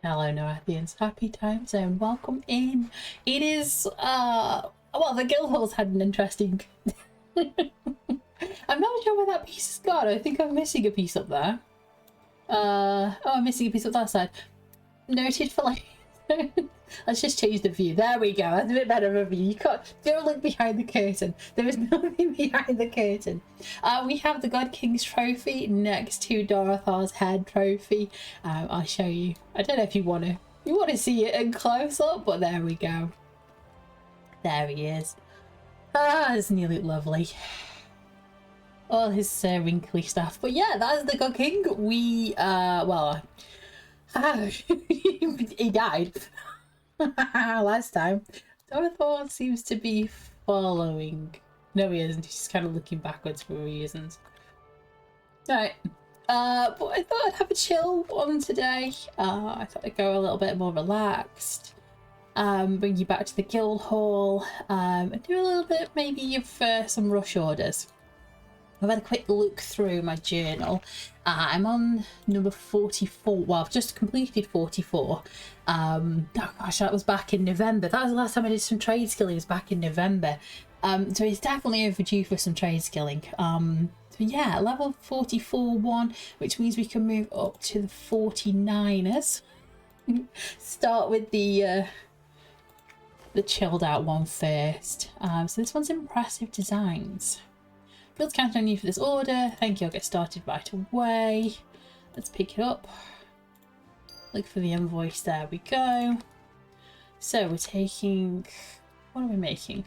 Hello, Noathians. Happy time zone. Welcome in. It is, well, the Guildhall's had an interesting... I'm not sure where that piece has gone. I think I'm missing a piece up there. Oh, I'm missing a piece up that side. Noted for like... Let's just change the view. There we go. That's a bit better of a view. You can't... Don't look behind the curtain. There is nothing behind the curtain. We have the God King's trophy next to Dorothar's head trophy. I'll show you. I don't know if you want to see it in close up, but there we go. There he is. Ah, isn't he look lovely? All his wrinkly stuff. But yeah, that is the God King. We, well... he died last time. Dorothor seems to be following. No, he isn't. He's kind of looking backwards for reasons. Right. But I thought I'd have a chill one today. I thought I'd go a little bit more relaxed. Bring you back to the Guildhall. And do a little bit maybe of some rush orders. I've had a quick look through my journal. I'm on number 44. Well, I've just completed 44. Oh gosh, that was back in November. That was the last time I did some trade skilling, was back in November. So it's definitely overdue for some trade skilling. So yeah, level 44 one, which means we can move up to the 49ers. Start with the chilled out one first. So this one's impressive designs. Builds counting on you for this order. Thank you, I'll get started right away. Let's pick it up. Look for the invoice, there we go. So we're taking... What are we making?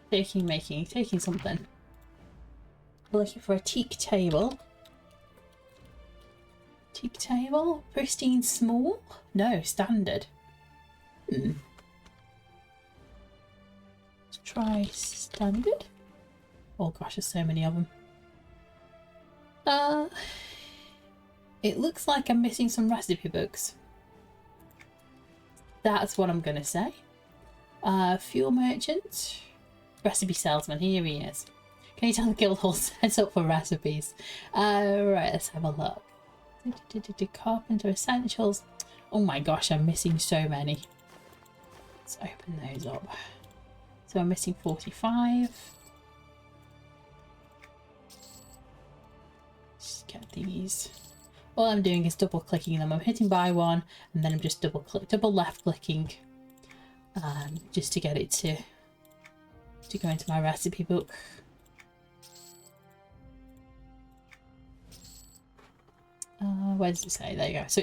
Taking something. We're looking for a teak table. Teak table? Pristine small? No, standard. Let's try standard. Oh gosh, there's so many of them. It looks like I'm missing some recipe books. That's what I'm gonna say. Fuel merchant. Recipe salesman, here he is. Can you tell the Guildhall sets up for recipes? Right, let's have a look. Carpenter essentials. Oh my gosh, I'm missing so many. Let's open those up. So I'm missing 45. Just get these. All I'm doing is double clicking them. I'm hitting buy one and then I'm just double left clicking just to get it to go into my recipe book. Where does it say? There you go. So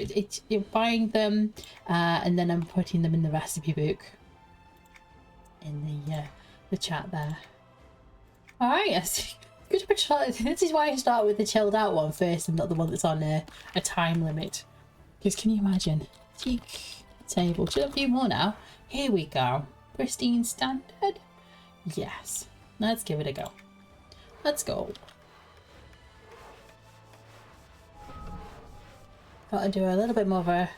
you're buying them and then I'm putting them in the recipe book in the chat there. All right. Good. This is why I start with the chilled out one first and not the one that's on a time limit. Because can you imagine? Teak table. Should I have a few more now? Here we go. Pristine standard. Yes. Let's give it a go. Let's go. Thought I'd do a little bit more of a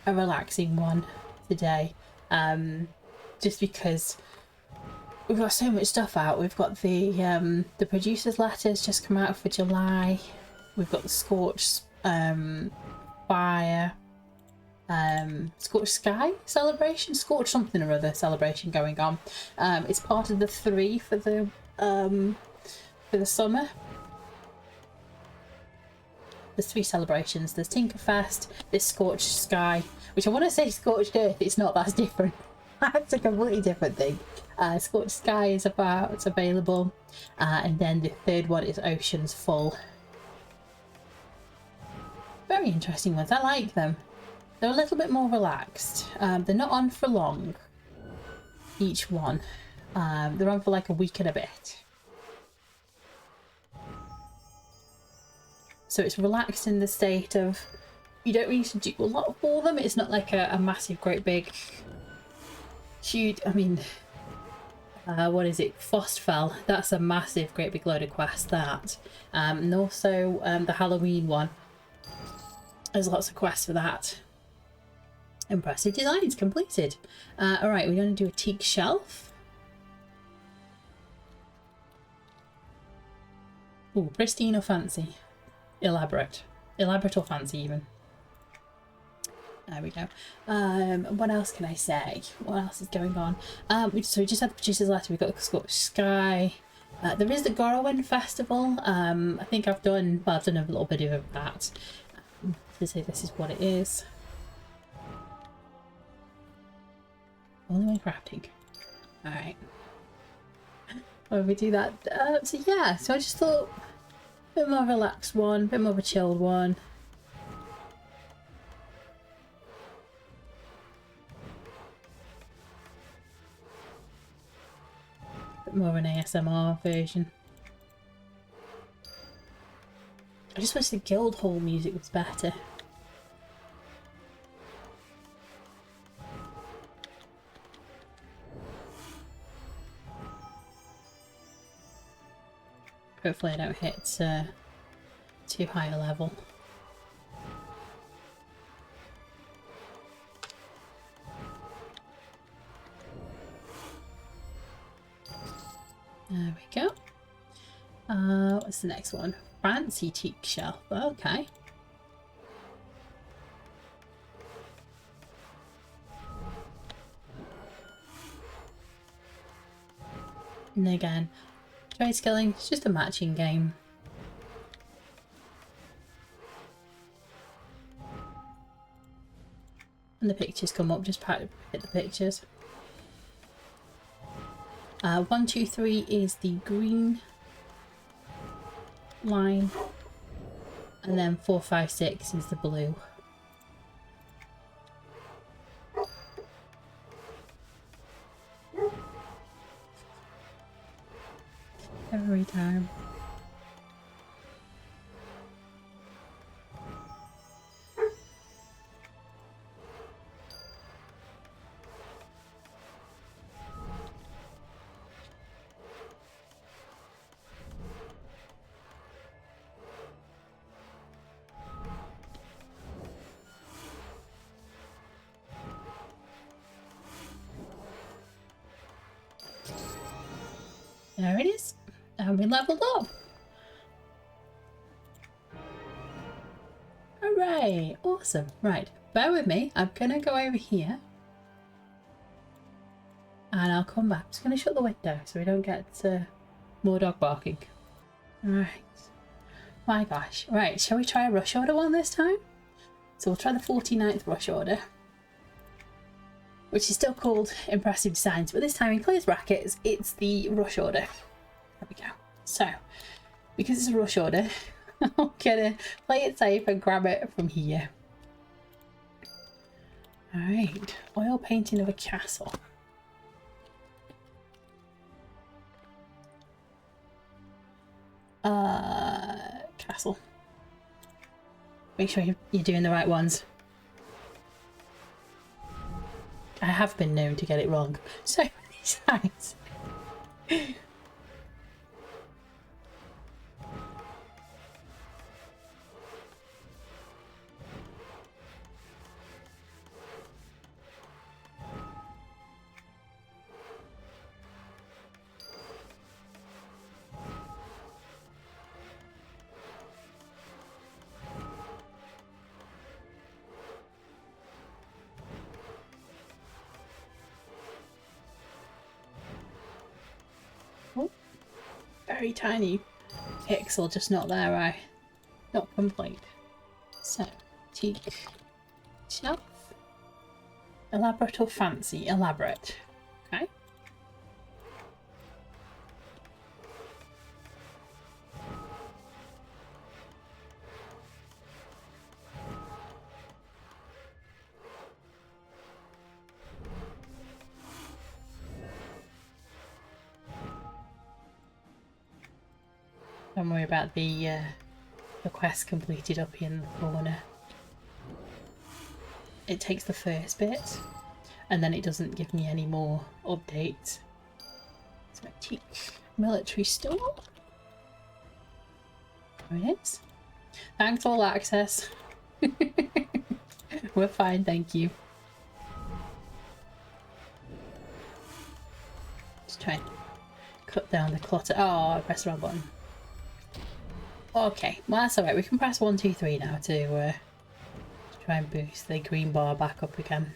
relaxing one today. Just because we've got so much stuff out. We've got the producers' letters just come out for July. We've got the Scorched Fire, Scorched Sky celebration, Scorched something or other celebration going on. It's part of the 3 for the summer. There's 3 celebrations. There's Tinkerfest, this Scorched Sky, which I want to say Scorched Earth. It's not. That's different. That's a completely different thing. Scorched Sky is it's available, and then the 3rd one is Oceans Full. Very interesting ones. I like them. They're a little bit more relaxed. They're not on for long, each one. They're on for like a week and a bit. So it's relaxed in the state of you don't need to do a lot for them. It's not like a massive, great big, huge. I mean, what is it? Frostfell. That's a massive, great big load of quests. That, and also the Halloween one. There's lots of quests for that. Impressive designs completed. All right, we're going to do a teak shelf. Ooh, pristine or fancy? Elaborate or fancy even. There we go. What else can I say? What else is going on? So we just had the producers letter. We've got the Scottish Sky. There is the Gorowin Festival. I think I've done a little bit of that. To say this is what it is. Only when crafting. Alright. Well, we do that. So yeah, so I just thought a bit more relaxed one, a bit more of a chilled one. More of an ASMR version. I just wish the Guildhall music was better. Hopefully I don't hit too high a level. There we go. What's the next one? Fancy teak shelf. Okay. And again, Tradeskilling, it's just a matching game. And the pictures come up, just hit the pictures. 1, 2, 3 is the green line, and then 4, 5, 6 is the blue. Every time. There it is. And we leveled up. Hooray! Awesome. Right, bear with me. I'm gonna go over here. And I'll come back. I'm just gonna shut the window so we don't get more dog barking. Alright. My gosh. Right, shall we try a rush order one this time? So we'll try the 49th rush order, which is still called Impressive Designs, but this time in closed brackets, it's the rush order. There we go. So, because it's a rush order, I'm gonna play it safe and grab it from here. Alright, oil painting of a castle. Castle. Make sure you're doing the right ones. I have been known to get it wrong so many times. Very tiny pixel, just not there, right? Not complete. So, teak shelf. Elaborate or fancy? Elaborate. Okay. Don't worry about the quest completed up here in the corner. It takes the first bit, and then it doesn't give me any more updates. So teak military store. There it is. Thanks all access. We're fine, thank you. Just try and cut down the clutter. Oh, I pressed the wrong button. Okay, well that's alright. We can press 1, 2, 3 now to try try and boost the green bar back up again.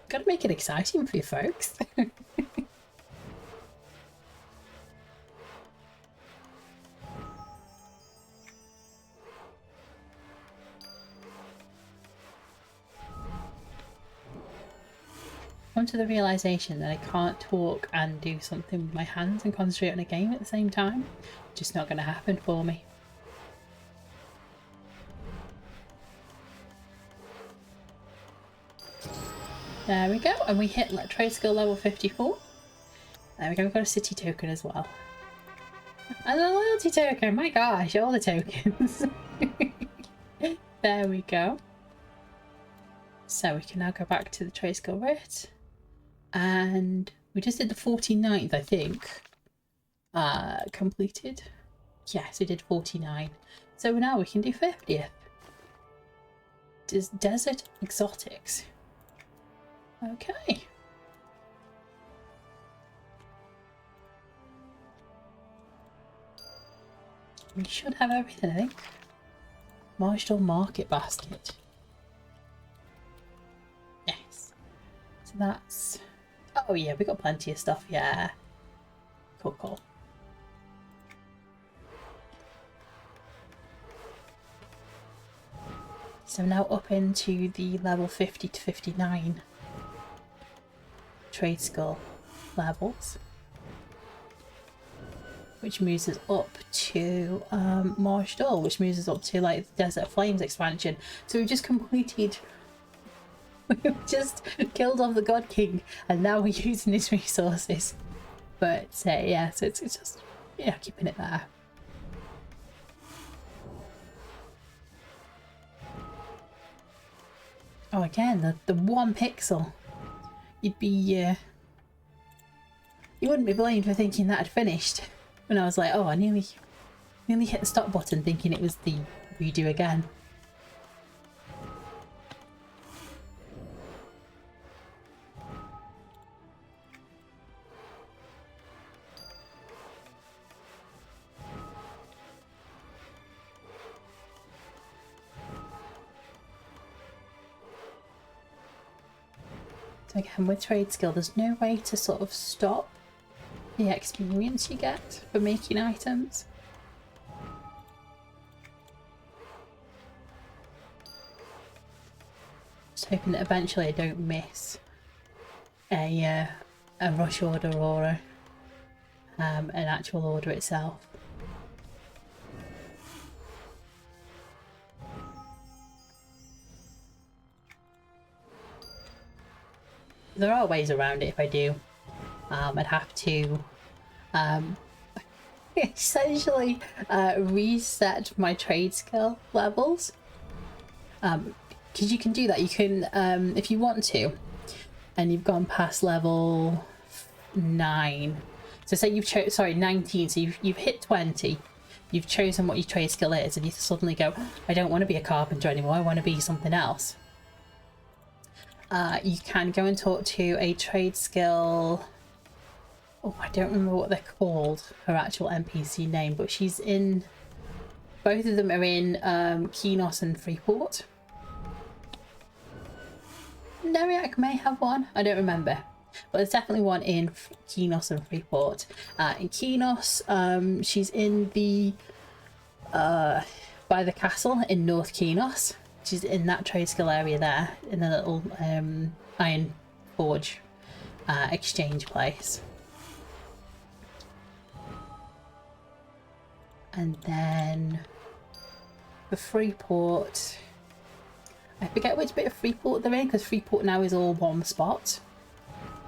Gotta make it exciting for you folks. Come to the realization that I can't talk and do something with my hands and concentrate on a game at the same time. Just not going to happen for me. There we go, and we hit Tradeskill level 54. There we go, we've got a city token as well. And a loyalty token, my gosh, all the tokens. There we go. So we can now go back to the Tradeskill writ. And we just did the 49th, I think. Completed. Yes, we did 49. So now we can do 50th. Desert Exotics. Okay. We should have everything, I think. Marshall Market Basket. Yes. So that's... Oh yeah, we got plenty of stuff, yeah. Cool, cool. So now up into the level 50 to 59 Tradeskill levels, which moves us up to Marshall, which moves us up to like the Desert Flames expansion. So we've just completed, we've just killed off the God King, and now we're using his resources. But yeah, so it's just, yeah, keeping it there. Oh, again, the 1 pixel. You'd be, you wouldn't be blamed for thinking that had finished. When I was like, oh, I nearly hit the stop button thinking it was the redo again. So again, with Tradeskill, there's no way to sort of stop the experience you get for making items. Just hoping that eventually I don't miss a rush order or an actual order itself. There are ways around it if I do. I'd have to essentially reset my Tradeskill levels. Because you can do that. You can, if you want to, and you've gone past level 9. So say you've 19. So you've hit 20. You've chosen what your Tradeskill is, and you suddenly go, I don't want to be a carpenter anymore. I want to be something else. You can go and talk to a Tradeskill. Oh, I don't remember what they're called, her actual NPC name, but she's in... Both of them are in Kenos and Freeport. Neriac may have one, I don't remember. But there's definitely one in Kenos and Freeport. In Kenos, she's in the... by the castle in North Kenos. She's in that Tradeskill area there, in the little Iron Forge exchange place. And then for Freeport, I forget which bit of Freeport they're in, because Freeport now is all one spot.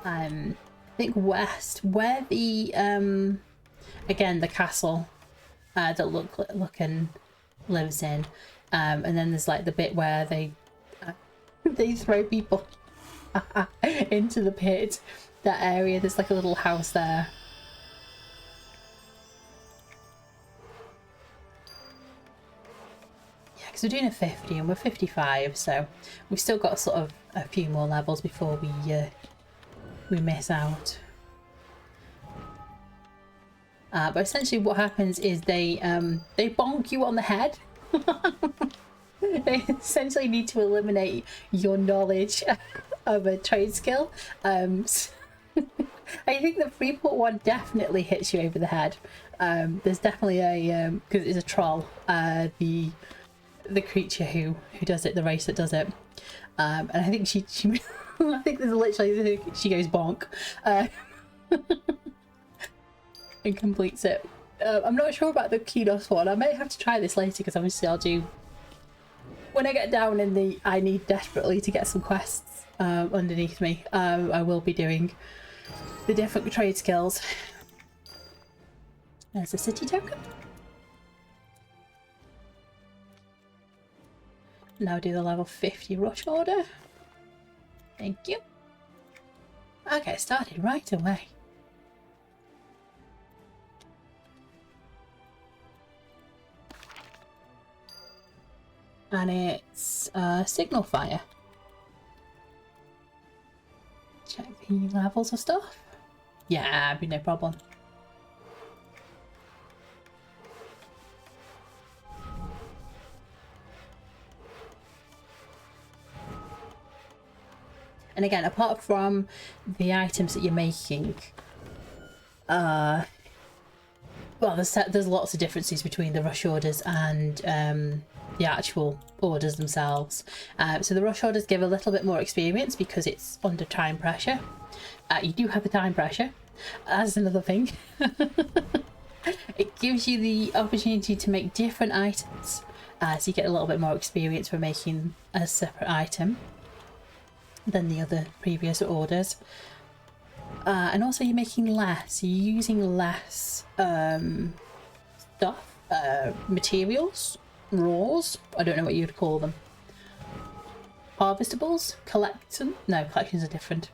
I think west, where the again the castle that Lookin lives in, and then there's like the bit where they throw people into the pit. That area, there's like a little house there. We're doing a 50 and we're 55, so we've still got sort of a few more levels before we miss out. But essentially what happens is they bonk you on the head They essentially need to eliminate your knowledge of a trade skill. I think the 3.1 definitely hits you over the head. There's definitely a because it's a troll, the creature who does it, the race that does it, and I think she I think there's literally she goes bonk and completes it. I'm not sure about the Kinos one. I may have to try this later because obviously I'll do when I get down in the I need desperately to get some quests underneath me. I will be doing the different trade skills. There's a city token. Now do the level 50 rush order. Thank you. Okay, started right away. And it's signal fire. Check the levels of stuff. Yeah, be no problem. And again, apart from the items that you're making, well, there's lots of differences between the rush orders and the actual orders themselves. So the rush orders give a little bit more experience because it's under time pressure. You do have the time pressure. That's another thing. It gives you the opportunity to make different items, so you get a little bit more experience for making a separate item than the other previous orders. And also you're making less, you're using less stuff, materials, raws, I don't know what you'd call them. Harvestables? No, collections are different.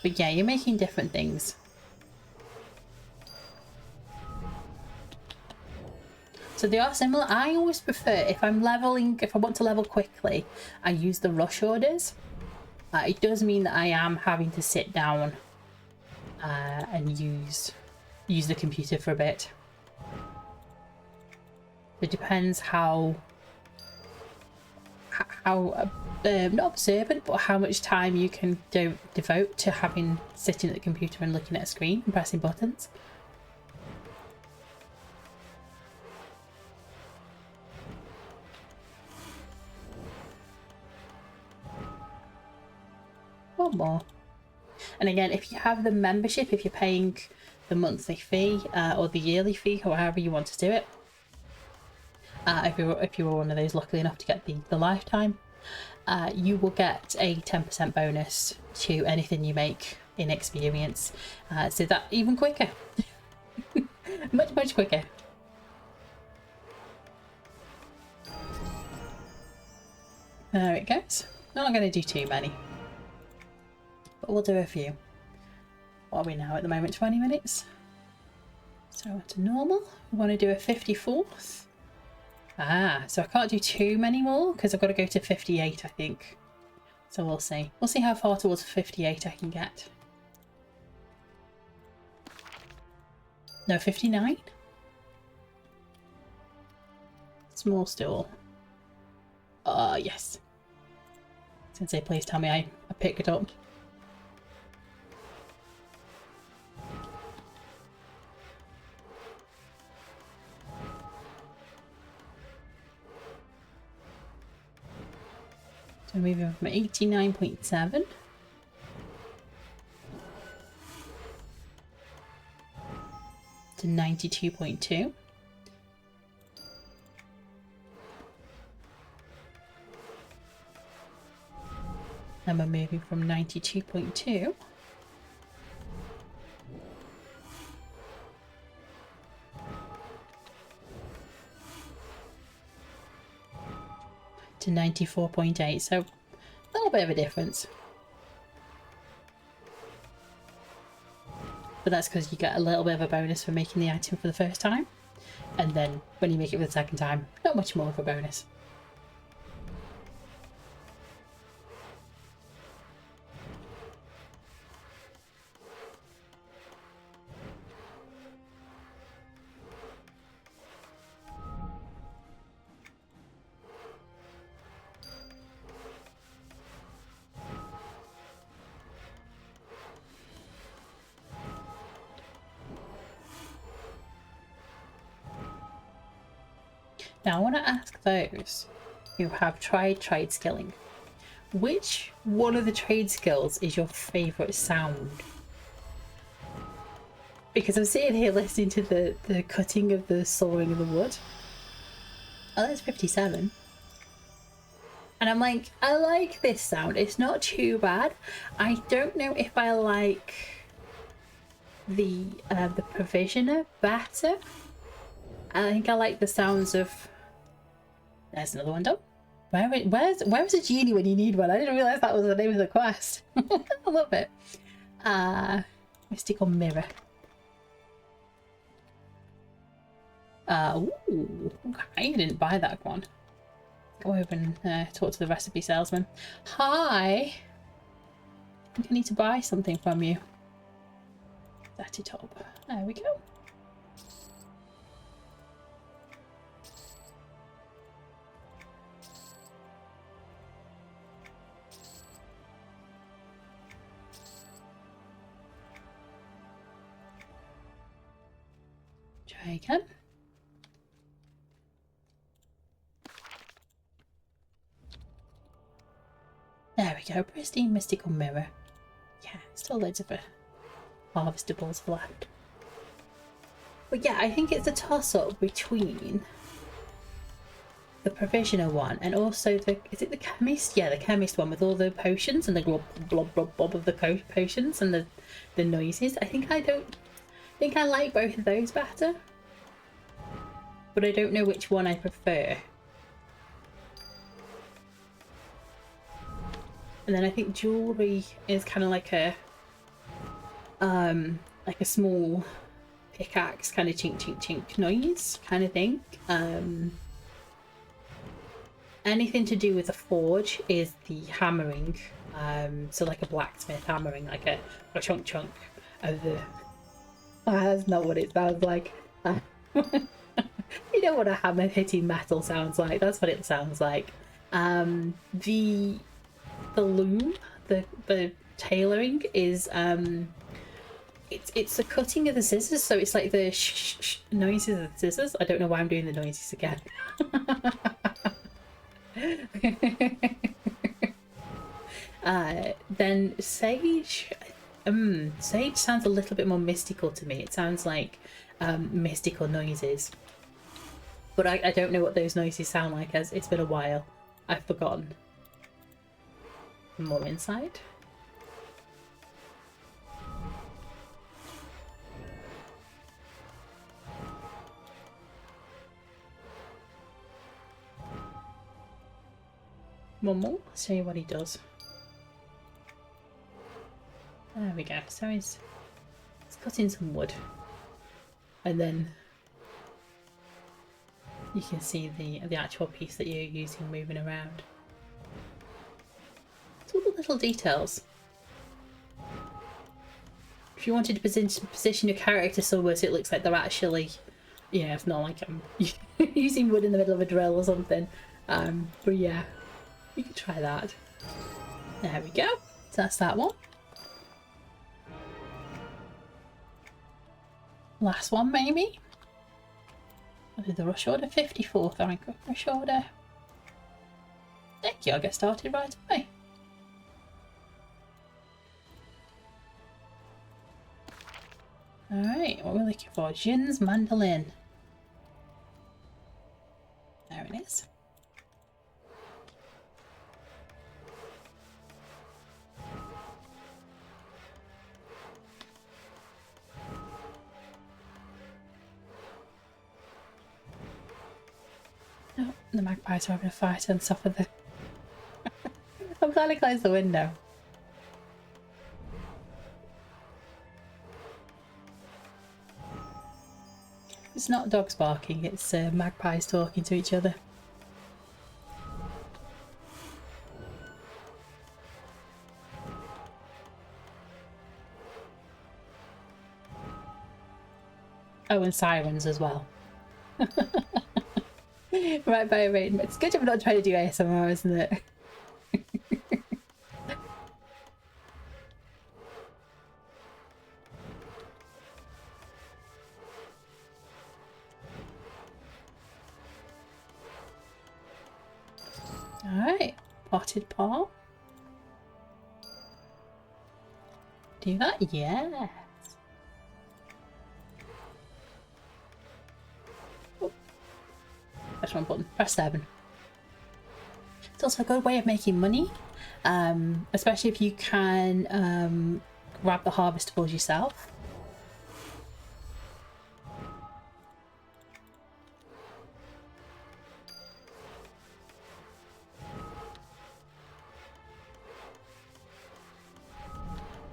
But yeah, you're making different things. So they are similar. I always prefer, if I want to level quickly, I use the rush orders. It does mean that I am having to sit down and use the computer for a bit. It depends how not observant, but how much time you can devote to sitting at the computer and looking at a screen and pressing buttons. One more. And again, if you have the membership, if you're paying the monthly fee or the yearly fee, however you want to do it, if you were one of those lucky enough to get the lifetime, you will get a 10% bonus to anything you make in experience. So that even quicker. much quicker. There it goes. Not going to do too many, but we'll do a few. What are we now at the moment? 20 minutes. So to normal, we want to do a 54th. So I can't do too many more because I've got to go to 58, I think. So we'll see. We'll see how far towards 58 I can get. No, 59? Small stool. Yes. I was going to say, please tell me I picked it up. So moving from 89.7 to 92.2. And we're moving from 92.2 to 94.8, so a little bit of a difference. But that's because you get a little bit of a bonus for making the item for the first time, and then when you make it for the second time, not much more of a bonus. Now I want to ask those who have tried trade skilling, which one of the trade skills is your favourite sound? Because I'm sitting here listening to the cutting of the sawing of the wood. Oh, that's 57. And I'm like, I like this sound. It's not too bad. I don't know if I like the provisioner better. I think I like the sounds of... There's another one done. Where's a genie when you need one? I didn't realise that was the name of the quest. I love it. Mystical mirror. Ooh, okay, I didn't buy that one. Go over and talk to the recipe salesman. Hi! I think I need to buy something from you. Set it up. There we go. Try again. There we go, pristine mystical mirror. Yeah, still loads of harvestables left. But yeah, I think it's a toss-up between the provisioner one and also the... Is it the chemist? Yeah, the chemist one with all the potions and the glob blob blob blob of the potions and the noises. I think I like both of those better. But I don't know which one I prefer. And then I think jewellery is kind of like a small pickaxe kind of chink chink chink noise kind of thing. Anything to do with the forge is the hammering. So like a blacksmith hammering, like a chunk chunk of the... Oh, that's not what it sounds like. You know what a hammer hitting metal sounds like. That's what it sounds like. The loom, the tailoring is it's the cutting of the scissors, so it's like the sh noises of the scissors. I don't know why I'm doing the noises again. Then sage, sage sounds a little bit more mystical to me. It sounds like mystical noises, but I don't know what those noises sound like, as it's been a while. I've forgotten. More inside. One more. Let's see what he does. There we go. So he's cutting some wood, and then you can see the actual piece that you're using moving around. It's all the little details. If you wanted to position your character somewhere so it looks like they're actually, yeah, it's not like I'm using wood in the middle of a drill or something. But yeah, you can try that. There we go. So that's that one. Last one, maybe? I'll do the rush order. 54th rank rush order. Thank you, I'll get started right away. Alright, what we're looking for? Jin's mandolin. There it is. Oh, the magpies are having a fight on top of the... I'm glad I closed the window. It's not dogs barking, it's magpies talking to each other. Oh, and sirens as well. Right by a rain. It's good if I'm not trying to do ASMR, isn't it? potted pot. Do that? Yeah. Oh. Press one button. Press 7. It's also a good way of making money, especially if you can grab the harvestables yourself.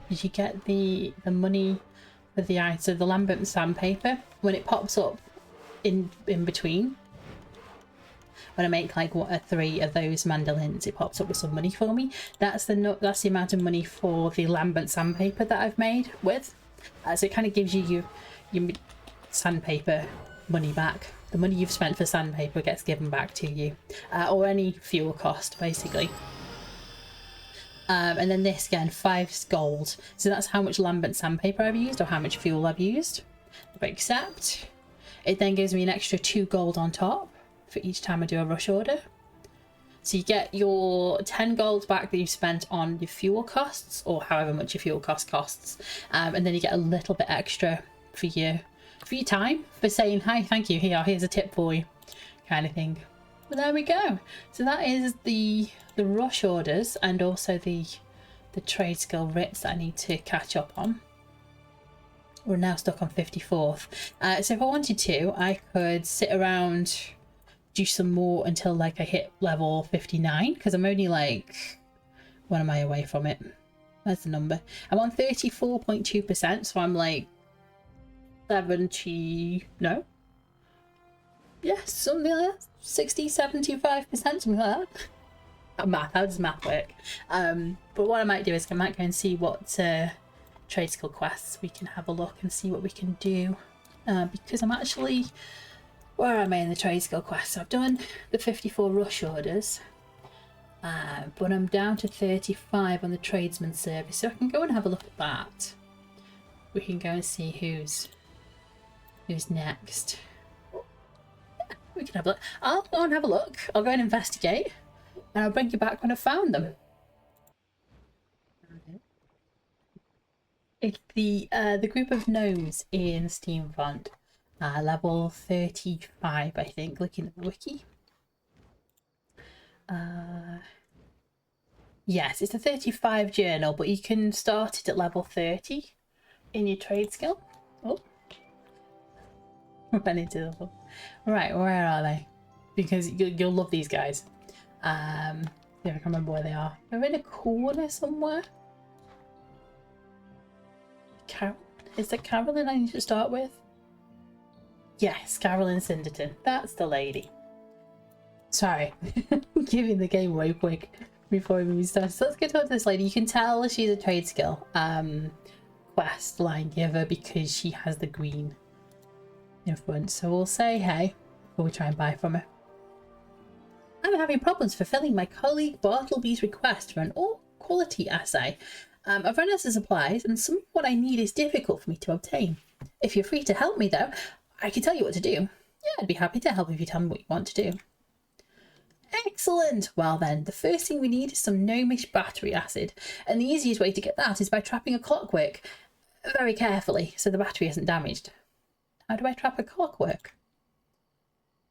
Did you get the money for the item? So the Lambert sandpaper, when it pops up in between, when I make like 3 of those mandolins, it pops up with some money for me. That's the amount of money for the Lambert sandpaper that I've made with. So it kind of gives you your sandpaper money back. The money you've spent for sandpaper gets given back to you, or any fuel cost basically. And then this again, 5 gold. So that's how much Lambert sandpaper I've used, or how much fuel I've used. If I accept, it then gives me an extra 2 gold on top for each time I do a rush order. So you get your 10 gold back that you spent on your fuel costs, or however much your fuel costs, and then you get a little bit extra for your time, for saying hi, thank you, here's a tip for you, kind of thing. But there we go. So that is the rush orders, and also the Tradeskill writs that I need to catch up on. We're now stuck on 54th. So if I wanted to, I could sit around, do some more until like I hit level 59, because I'm only like, when am I away from it? Where's the number? I'm on 34.2%, so I'm like 70, no? Yes, something like that. 60, 75%, something like that. Math, how does math work? But what I might do is I might go and see what Tradeskill quests we can have a look and see what we can do. Because I'm actually, where am I in the Tradeskill quests? I've done the 54 rush orders, but I'm down to 35 on the tradesman service, so I can go and have a look at that. We can go and see who's next. We can have a look. I'll go and have a look. I'll go and investigate, and I'll bring you back when I've found them. It's the group of gnomes in Steamfont, level 35, I think. Looking at the wiki. Yes, it's a 35 journal, but you can start it at level 30 in your trade skill. Oh. Run into them. Right, where are they? Because you'll love these guys. Yeah, I can't remember where they are. They're in a corner somewhere. Is it Carolyn I need to start with? Yes, Carolyn Cinderton. That's the lady. Sorry, giving the game away quick before we start. So let's get on to this lady. You can tell she's a trade skill quest line giver because she has the green in front. So we'll say hey before we try and buy from her. I'm having problems fulfilling my colleague Bartleby's request for an all quality assay. I've run out of supplies, and some of what I need is difficult for me to obtain. If you're free to help me, though, I can tell you what to do. Yeah, I'd be happy to help if you tell me what you want to do. Excellent! Well then, the first thing we need is some gnomish battery acid, and the easiest way to get that is by trapping a clockwork very carefully so the battery isn't damaged. How do I trap a clockwork?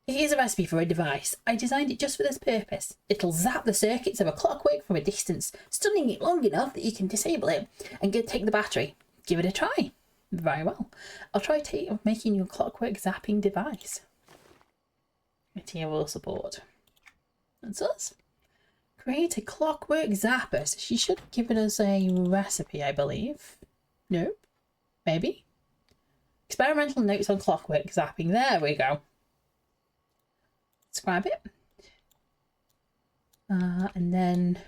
Here's a recipe for a device. I designed it just for this purpose. It'll zap the circuits of a clockwork from a distance, stunning it long enough that you can disable it and take the battery. Give it a try. Very well. I'll try making you a clockwork zapping device. Material support. That's us. Create a clockwork zapper. So she should have given us a recipe, I believe. Nope. Maybe. Experimental notes on clockwork zapping. There we go. Describe it. And then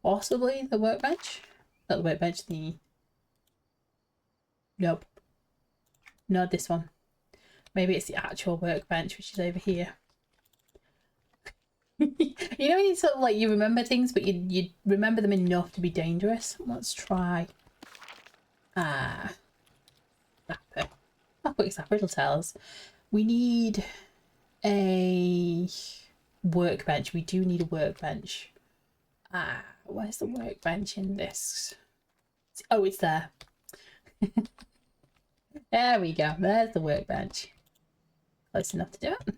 possibly the workbench. Not the workbench, nope. Not this one. Maybe it's the actual workbench, which is over here. You know when you sort of like, you remember things, but you remember them enough to be dangerous? Let's try. Zapper. Clockwork zapper, it'll tell us. We need a workbench. We do need a workbench. Where's the workbench in this? Oh, it's there. There we go. There's the workbench. Close enough to do it.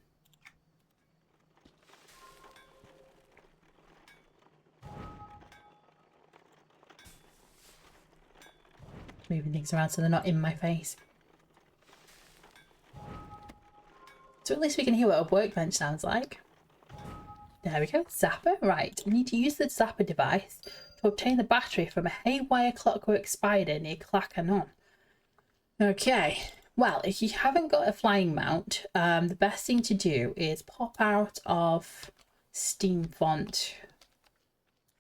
Moving things around so they're not in my face. So at least we can hear what a workbench sounds like. There we go. Zapper. Right. We need to use the zapper device to obtain the battery from a haywire clockwork spider near Clackanon. Okay. Well, if you haven't got a flying mount, the best thing to do is pop out of Steamfont.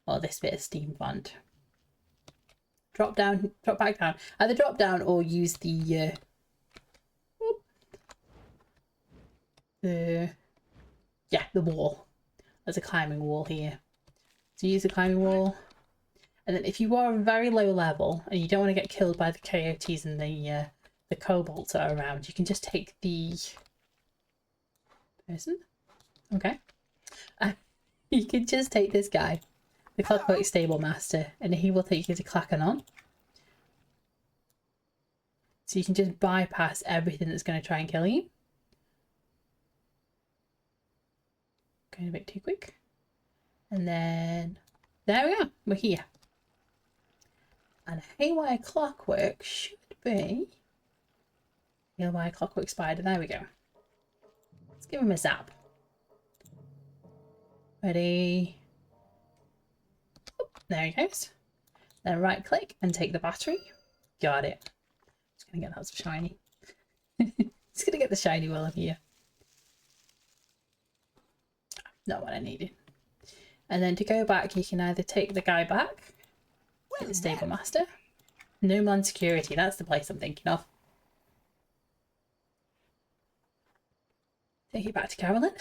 Or this bit of Steamfont. Drop back down. Either drop down or use the wall. There's a climbing wall here. So use the climbing wall. And then if you are a very low level and you don't want to get killed by the coyotes and the kobolds that are around, you can just take the person. Okay. You can just take this guy, the Clockwork Stable Master, and he will take you to Clackanon. So you can just bypass everything that's going to try and kill you. Going a bit too quick. And then there we are. We're here. And haywire clockwork should be haywire clockwork spider. There we go. Let's give him a zap. Ready? There he goes. Then right click and take the battery. Got it. Just gonna get that shiny. Just gonna get the shiny while I'm here. Not what I needed. And then to go back, you can either take the guy back, the stable master. No man security, that's the place I'm thinking of. Take it back to Carolyn.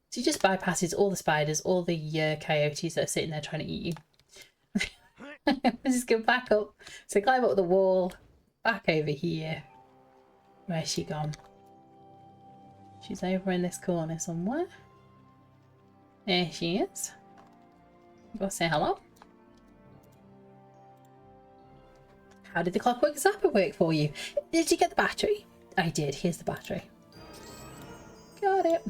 So he just bypasses all the spiders, all the coyotes that are sitting there trying to eat you. Let's just go back up. So climb up the wall, back over here. Where's she gone? She's over in this corner somewhere. There she is. Go say hello. How did the clockwork zapper work for you? Did you get the battery? I did. Here's the battery. Got it.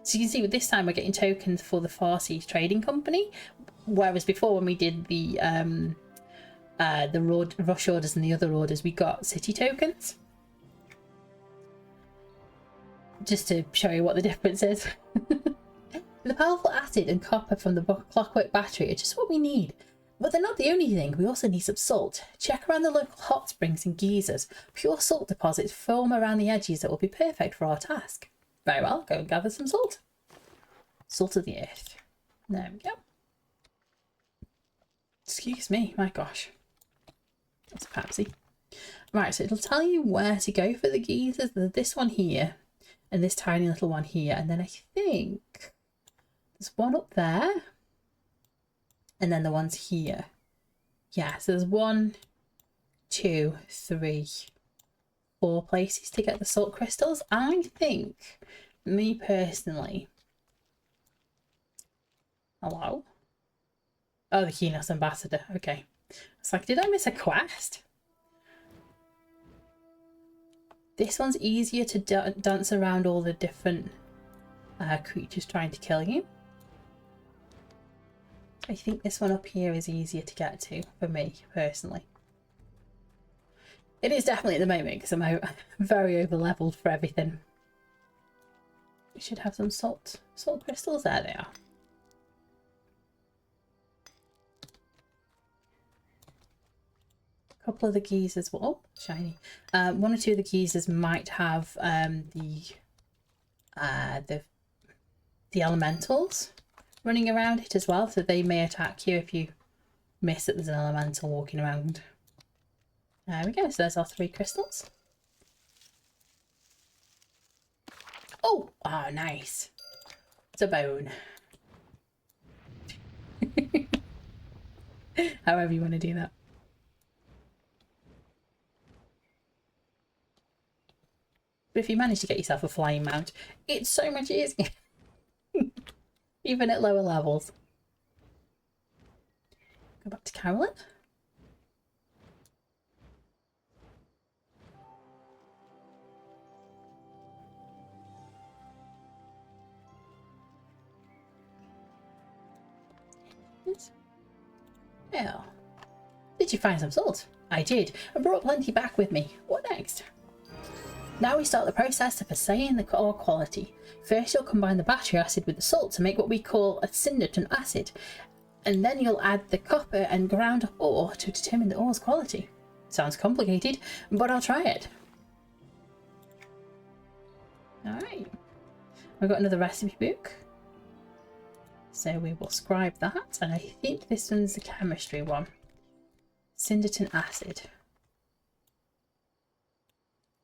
So you can see with this time we're getting tokens for the Farseas Trading Company, whereas before when we did the rush orders and the other orders, we got city tokens. Just to show you what the difference is. The powerful acid and copper from the clockwork battery are just what we need. But they're not the only thing. We also need some salt. Check around the local hot springs and geysers. Pure salt deposits form around the edges that will be perfect for our task. Very well, go and gather some salt. Salt of the earth. There we go. Excuse me, my gosh. That's Pepsi. Right, so it'll tell you where to go for the geysers. There's this one here and this tiny little one here. And then I think there's one up there. And then the ones here. Yeah, so there's 1, 2, 3, 4 places to get the salt crystals. I think, me personally... Hello? Oh, the Keynos Ambassador. Okay. It's like, did I miss a quest? This one's easier to dance around all the different creatures trying to kill you. I think this one up here is easier to get to for me, personally. It is definitely at the moment because I'm very over-leveled for everything. We should have some salt crystals. There they are. A couple of the geysers, oh, shiny. 1 or 2 of the geysers might have the elementals running around it as well, so they may attack you if you miss that there's an elemental walking around. There we go, so there's our 3 crystals. Oh, nice. It's a bone. However you want to do that. But if you manage to get yourself a flying mount, it's so much easier. Even at lower levels. Go back to Carolyn. Well, did you find some salt? I did, and brought plenty back with me. What next? Now we start the process of assaying the ore quality. First you'll combine the battery acid with the salt to make what we call a Cinderton acid, and then you'll add the copper and ground ore to determine the ore's quality. Sounds complicated, but I'll try it. Alright, we've got another recipe book. So we will scribe that, and I think this one's the chemistry one. Cinderton acid.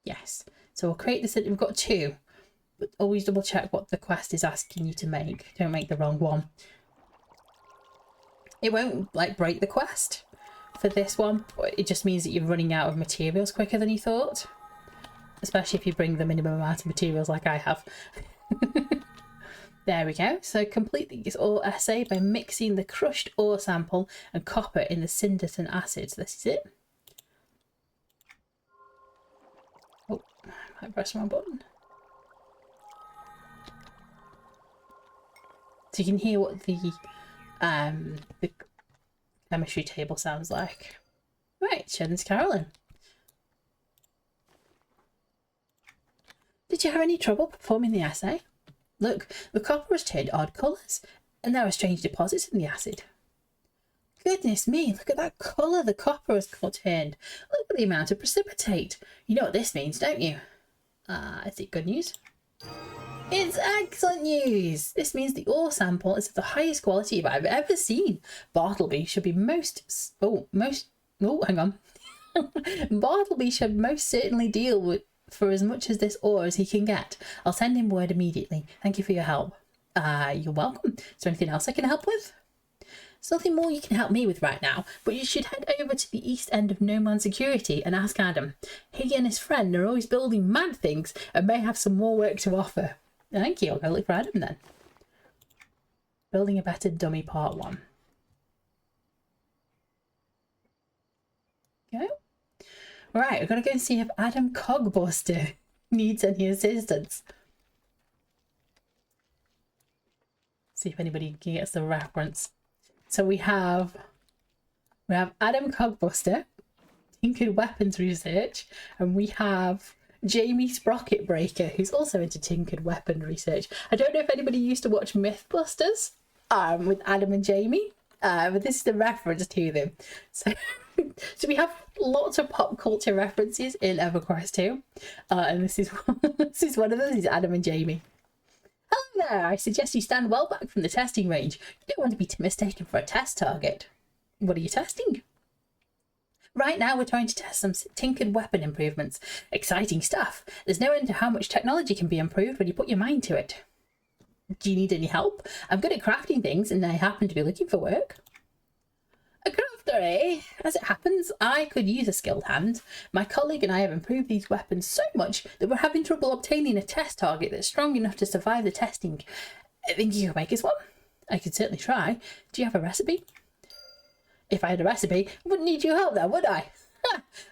Yes. So we'll create this. We've got two, but always double check what the quest is asking you to make. Don't make the wrong one. It won't like break the quest for this one, but it just means that you're running out of materials quicker than you thought. Especially if you bring the minimum amount of materials like I have. There we go. So complete the ore assay by mixing the crushed ore sample and copper in the Cinderton acid. So this is it. Oh, I pressed the wrong button. So you can hear what the chemistry table sounds like. Right, Shedden's Carolyn. Did you have any trouble performing the assay? Look, the copper has turned odd colours, and there are strange deposits in the acid. Goodness me, look at that colour the copper has turned. Look at the amount of precipitate. You know what this means, don't you? Is it good news? It's excellent news! This means the ore sample is of the highest quality I've ever seen. Bartleby should be hang on. Bartleby should most certainly deal with for as much as this ore as he can get. I'll send him word immediately. Thank you for your help. You're welcome. Is there anything else I can help with? There's nothing more you can help me with right now, but you should head over to the east end of No Man's Security and ask Adam. He and his friend are always building mad things and may have some more work to offer. Thank you. I'll go look for Adam then. Building a Better Dummy Part 1. Go. Right, we've got to go and see if Adam Cogbuster needs any assistance. See if anybody can get us the reference. So we have Adam Cogbuster, Tinkered Weapons Research, and we have Jamie Sprocket Breaker, who's also into Tinkered Weapon Research. I don't know if anybody used to watch Mythbusters with Adam and Jamie, but this is the reference to them. So we have lots of pop culture references in EverQuest too, and this is one of them. Is Adam and Jamie. Hello there. I suggest you stand well back from the testing range. You don't want to be mistaken for a test target. What are you testing? Right now we're trying to test some tinkered weapon improvements. Exciting stuff. There's no end to how much technology can be improved when you put your mind to it. Do you need any help? I'm good at crafting things and I happen to be looking for work. A crafter, eh? As it happens, I could use a skilled hand. My colleague and I have improved these weapons so much that we're having trouble obtaining a test target that's strong enough to survive the testing. I think you could make us one. I could certainly try. Do you have a recipe? If I had a recipe, I wouldn't need your help there, would I?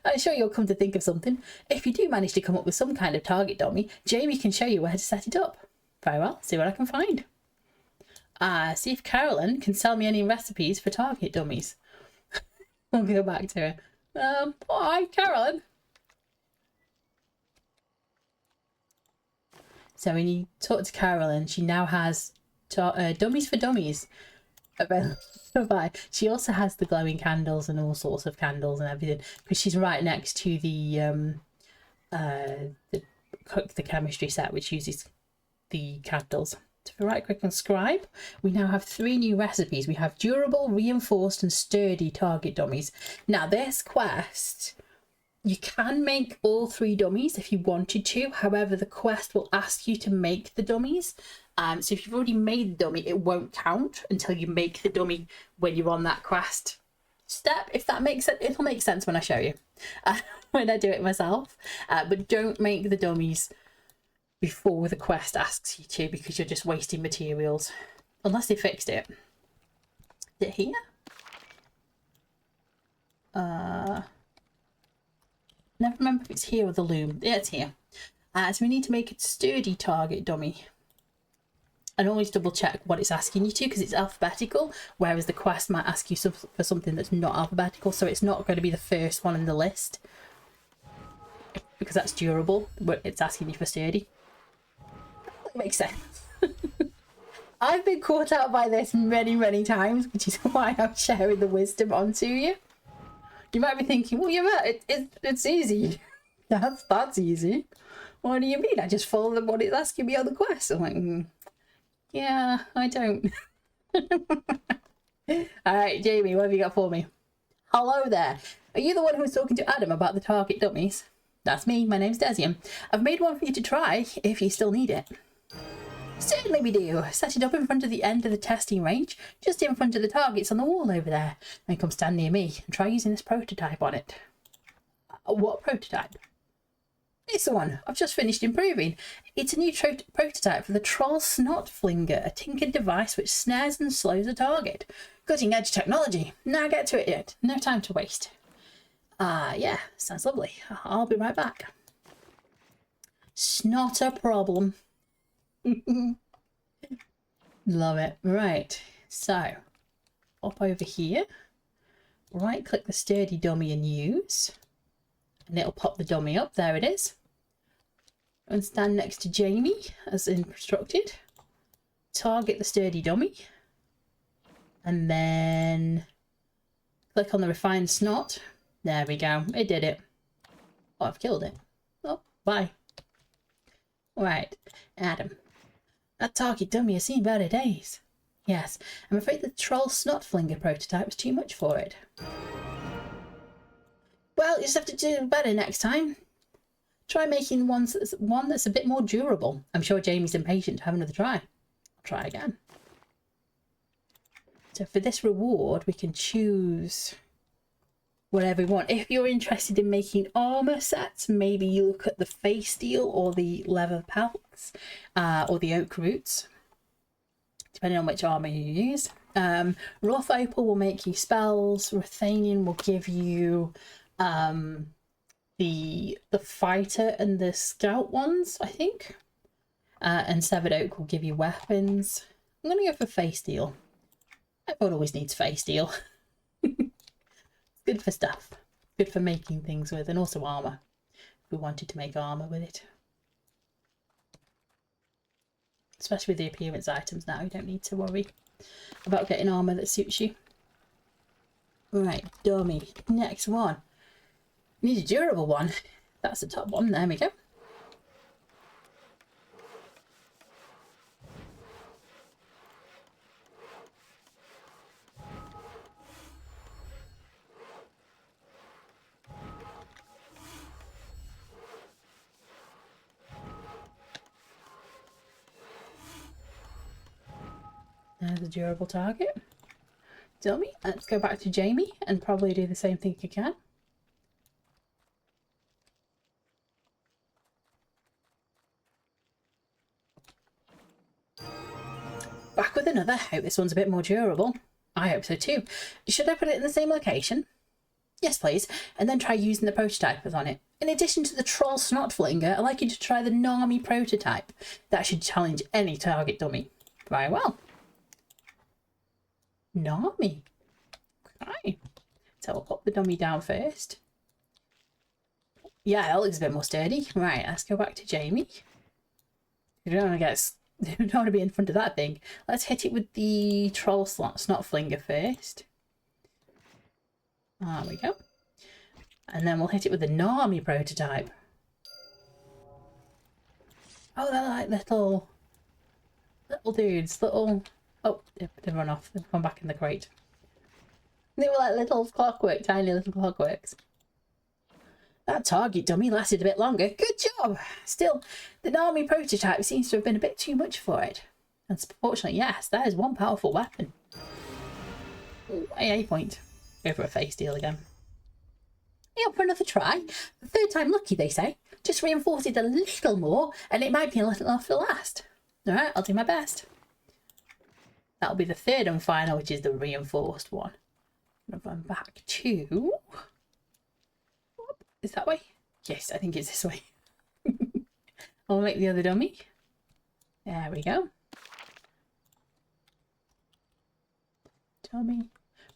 I'm sure you'll come to think of something. If you do manage to come up with some kind of target dummy, Jamie can show you where to set it up. Very well, see what I can find. See if Carolyn can sell me any recipes for target dummies. I'll go back to her. Hi, Carolyn. So when you talk to Carolyn, she now has dummies for dummies available to buy. She also has the glowing candles and all sorts of candles and everything because she's right next to the chemistry set, which uses the candles. So if we right click on scribe, we now have 3 new recipes. We have durable, reinforced and sturdy target dummies. Now this quest, you can make all 3 dummies if you wanted to. However, the quest will ask you to make the dummies. So if you've already made the dummy, it won't count until you make the dummy when you're on that quest step. If that makes sense, it'll make sense when I show you, when I do it myself. But don't make the dummies before the quest asks you to, because you're just wasting materials. Unless they fixed it. Is it here? Never remember if it's here or the loom. Yeah, it's here. So we need to make a sturdy target dummy. And always double check what it's asking you to, because it's alphabetical, whereas the quest might ask you for something that's not alphabetical, so it's not going to be the first one in the list, because that's durable, but it's asking you for sturdy. That makes sense. I've been caught out by this many times, which is why I'm sharing the wisdom onto you. You might be thinking, well, it's easy. That's easy. What do you mean? I just follow what it's asking me on the quest. I'm like, yeah, I don't. Alright, Jamie, what have you got for me? Hello there. Are you the one who was talking to Adam about the target dummies? That's me. My name's Desium. I've made one for you to try, if you still need it. Certainly we do. Set it up in front of the end of the testing range, just in front of the targets on the wall over there. Then come stand near me and try using this prototype on it. What prototype? It's the one I've just finished improving. It's a new prototype for the Troll Snot Flinger, a tinkered device which snares and slows a target. Cutting edge technology. Now get to it yet. No time to waste. Yeah, sounds lovely. I'll be right back. It's not a problem. Love it. Right, so hop over here, right click the sturdy dummy and use, and it'll pop the dummy up. There it is. And stand next to Jamie as instructed. Target the sturdy dummy, and then click on the refined snot. There we go. It did it. Oh, I've killed it. Oh, bye. Right, Adam. That target dummy has seen better days. Yes, I'm afraid the Troll Snot Flinger prototype was too much for it. Well, you just have to do better next time. Try making one that's a bit more durable. I'm sure Jamie's impatient to have another try. I'll try again. So for this reward, we can choose whatever we want. If you're interested in making armor sets, maybe you look at the face steel or the leather pelts or the oak roots, depending on which armor you use. Rough opal will make you spells. Ruthenian will give you the fighter and the scout ones, I think. And severed oak will give you weapons. I'm gonna go for face steel. Everyone always needs face steel. Good for stuff. Good for making things with, and also armour. If we wanted to make armour with it. Especially with the appearance items now, you don't need to worry about getting armour that suits you. Right, dummy. Next one. We need a durable one. That's the top one. There we go. There's a durable target. Dummy. Let's go back to Jamie and probably do the same thing you can. Back with another. Hope this one's a bit more durable. I hope so too. Should I put it in the same location? Yes, please. And then try using the prototypers on it. In addition to the Troll Snot Flinger, I'd like you to try the Nami prototype. That should challenge any target dummy. Very well. Nami. Okay. So we'll pop the dummy down first. Yeah, that looks a bit more sturdy. Right, let's go back to Jamie. You don't want to be in front of that thing. Let's hit it with the Troll Snot Flinger first. There we go. And then we'll hit it with the Nami prototype. Oh, they're like little dudes. Oh, they've run off. They've gone back in the crate. They were like little clockwork, tiny little clockworks. That target dummy lasted a bit longer. Good job! Still, the Nami prototype seems to have been a bit too much for it. And unfortunately, yes, that is one powerful weapon. Ooh, AA point. Go for a face deal again. up for another try. The third time lucky, they say. Just reinforce it a little more and it might be a little off the last. Alright, I'll do my best. That'll be the third and final, which is the reinforced one. I'm going back to... Is that way? Yes, I think it's this way. I'll make the other dummy. There we go. Dummy.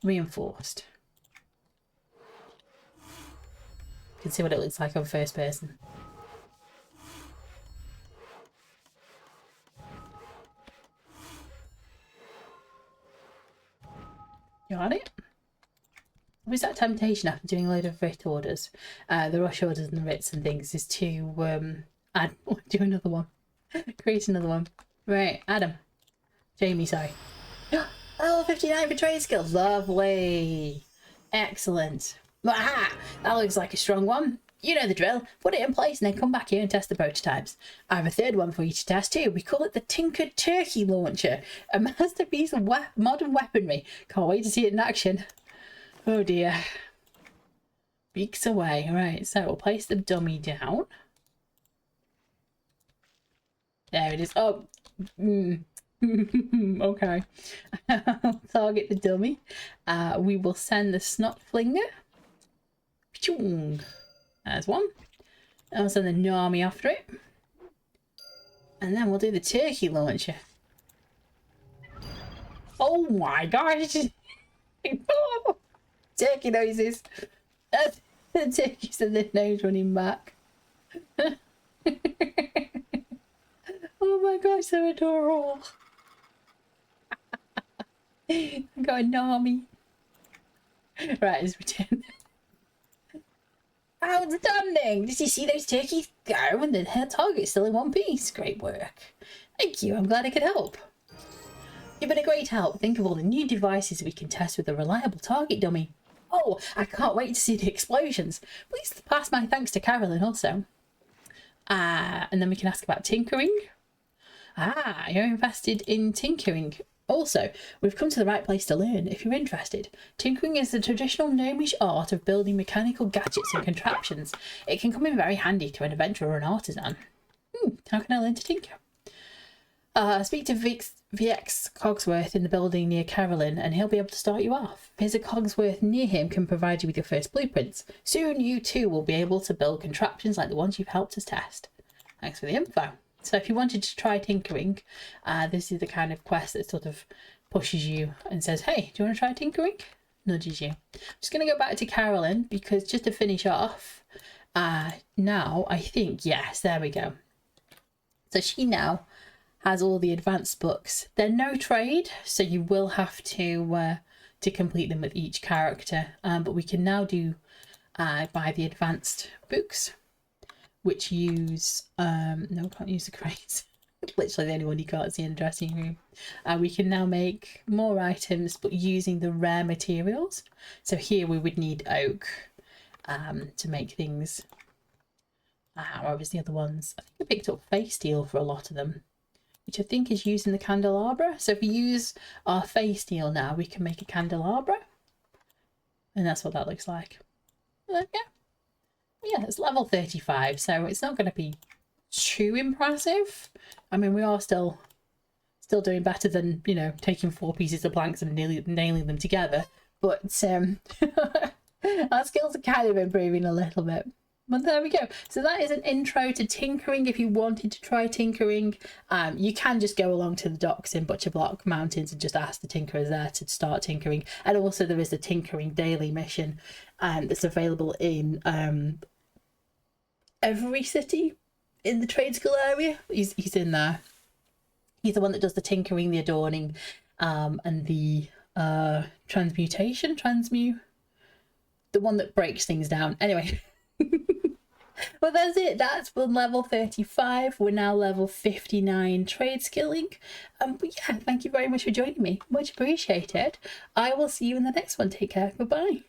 Reinforced. You can see what it looks like on first person. Got it? What is that temptation after doing a load of writ orders? The rush orders and the writs and things is to do another one. Create another one. Right, Adam. Jamie, sorry. Oh, 59 for Tradeskill. Lovely. Excellent. Aha! That looks like a strong one. You know the drill. Put it in place and then come back here and test the prototypes. I have a third one for you to test too. We call it the Tinkered Turkey Launcher. A masterpiece of modern weaponry. Can't wait to see it in action. Oh dear. Weeks away. Right, so we'll place the dummy down. There it is. Oh. Okay. Target the dummy. We will send the snot flinger. There's one. I'll send the Nami after it. And then we'll do the turkey launcher. Oh my gosh! Turkey noises. The turkeys and their nose running back. Oh my gosh, they're adorable. I got a Nami. Right, let's return. Outstanding! Did you see those turkeys go and the target's still in one piece? Great work. Thank you, I'm glad I could help. You've been a great help. Think of all the new devices we can test with a reliable target dummy. Oh, I can't wait to see the explosions. Please pass my thanks to Carolyn also. And then we can ask about tinkering. You're invested in tinkering. Also, we've come to the right place to learn if you're interested. Tinkering is the traditional gnomish art of building mechanical gadgets and contraptions. It can come in very handy to an adventurer or an artisan. How can I learn to tinker? Speak to VX Cogsworth in the building near Carolyn and he'll be able to start you off. Here's a Cogsworth near him can provide you with your first blueprints. Soon you too will be able to build contraptions like the ones you've helped us test. Thanks for the info. So if you wanted to try tinkering, this is the kind of quest that sort of pushes you and says, hey, do you want to try tinkering? Nudges you. I'm just going to go back to Carolyn because just to finish off, now I think, yes, there we go. So she now has all the advanced books. They're no trade, so you will have to complete them with each character. But we can now do buy the advanced books, which use no, can't use the crates. Literally the only one you can't see in the dressing room. We can now make more items, but using the rare materials. So here we would need oak to make things. Where was the other ones? I think I picked up face steel for a lot of them, which I think is using the candelabra. So if we use our face steel now, we can make a candelabra. And that's what that looks like. Yeah, it's level 35, so it's not going to be too impressive. I mean, we are still doing better than, you know, taking 4 pieces of planks and nailing them together. But our skills are kind of improving a little bit. But there we go. So that is an intro to tinkering. If you wanted to try tinkering, you can just go along to the docks in Butcher Block Mountains and just ask the tinkerers there to start tinkering. And also there is the tinkering daily mission that's available in every city in the Tradeskill area. He's in there. He's the one that does the tinkering, the adorning, and the transmutation, the one that breaks things down. Anyway. Well, that's it. That's from level 35. We're now level 59 trade skilling. But yeah, thank you very much for joining me. Much appreciated. I will see you in the next one. Take care. Goodbye.